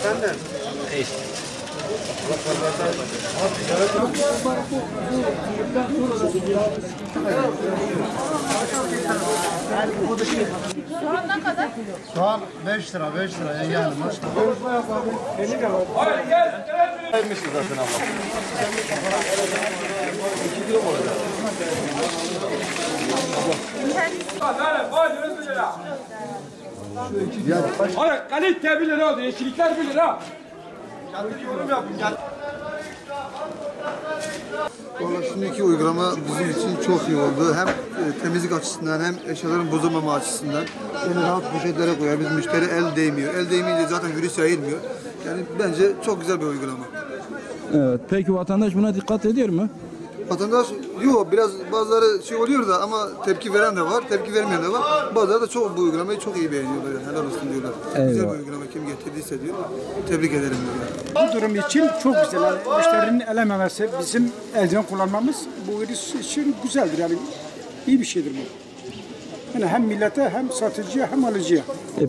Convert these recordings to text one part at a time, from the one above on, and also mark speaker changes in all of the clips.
Speaker 1: Efendim?
Speaker 2: Soğan ne kadar?
Speaker 1: Soğan 5 lira, 5 lira. Yenge hanım.
Speaker 3: Hayır gel.
Speaker 1: Vermişti zaten ama. 2 kilo mu olacak?
Speaker 3: Hayır kalite 1 lira oldu. Yeşillikler 1 lira.
Speaker 1: Yorum yapın gel. Vallahi şimdiki uygulama bizim için çok iyi oldu. Hem temizlik açısından hem eşyaların bozulmama açısından. Yani rahat poşetlere koyar. Biz müşteri el değmiyor. El değmeyince zaten virüs yayılmıyor. Yani bence çok güzel bir uygulama.
Speaker 4: Evet. Peki vatandaş buna dikkat ediyor mu?
Speaker 1: Vatandaş yok biraz bazıları şey oluyor da ama tepki veren de var, tepki vermeyen de var. Bazıları da çok bu uygulamayı çok iyi beğeniyorlar. Yani. Helal olsun diyorlar.
Speaker 4: Eyvallah.
Speaker 1: Güzel bir uygulama kim getirdiyse diyor. Tebrik ederim diyorlar.
Speaker 5: Bu durum için çok güzel. Yani müşterinin elememesi, bizim eldiven kullanmamız bu virüs için güzeldir. Yani iyi bir şeydir bu. Yani hem millete hem satıcıya hem alıcıya.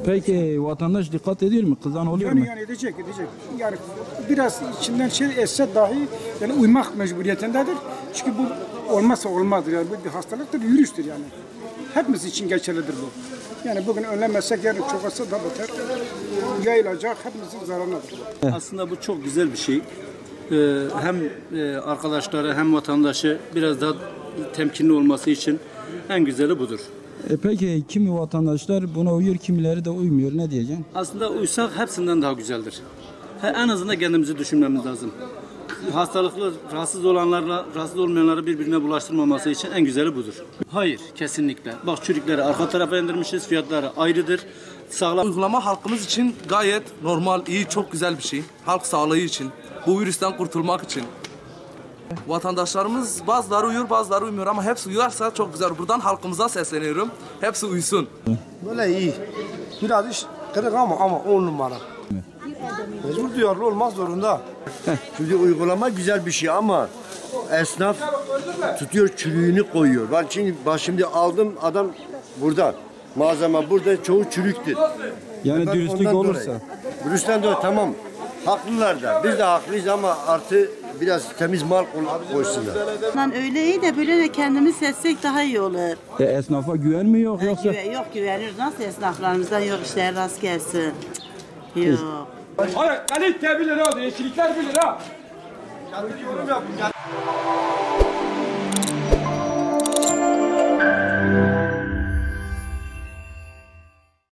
Speaker 4: Peki vatandaş dikkat ediyor mu? Kızan oluyor mu?
Speaker 5: Yani edecek. Yani biraz içinden şey etse dahi yani uymak mecburiyetindedir. Çünkü bu olmazsa olmazdır. Yani bu bir hastalıktır, virüstür yani. Hepimiz için geçerlidir bu. Yani bugün önlemezsek yarın çoğalsa da beter yayılacak, hepimizin zararınadır.
Speaker 6: Aslında bu çok güzel bir şey. Hem arkadaşları hem vatandaşı biraz daha temkinli olması için en güzeli budur.
Speaker 4: Peki kimi vatandaşlar buna uyuyor, kimileri de uymuyor. Ne diyeceksin?
Speaker 6: Aslında uysak hepsinden daha güzeldir. En azından kendimizi düşünmemiz lazım. Hastalıklı, rahatsız olanlarla, rahatsız olmayanları birbirine bulaştırmaması için en güzeli budur. Hayır, kesinlikle. Bak çürükleri arka tarafa indirmişiz, fiyatları ayrıdır. Sağlam.
Speaker 7: Uygulama halkımız için gayet normal, iyi, çok güzel bir şey. Halk sağlığı için, bu virüsten kurtulmak için. Vatandaşlarımız bazıları uyuyor, bazıları uymuyor ama hepsi uyarsa çok güzel. Buradan halkımıza sesleniyorum. Hepsi uysun.
Speaker 8: Böyle iyi. Biraz iş kırık ama 10 numara. Mecbur duyarlı olmak zorunda.
Speaker 9: Şimdi uygulama güzel bir şey ama esnaf tutuyor çürüğünü koyuyor. Şimdi aldım adam burada. Malzeme burada çoğu çürüktür.
Speaker 4: Yani dürüstlük olursa.
Speaker 9: Dürüstten dolayı tamam. Haklılar da. Biz de haklıyız ama artı biraz temiz mal koysunlar.
Speaker 10: Öyle iyi de böyle de kendimiz seçsek daha iyi olur.
Speaker 4: Esnafa güven mi yok yoksa?
Speaker 10: Yok güveniyoruz. Nasıl esnaflarımızdan yok işler rast gelsin. Yok.
Speaker 3: Hayır kalite 1 lira oldu. Yeşillikler 1 lira.
Speaker 1: Yorum yapın gel.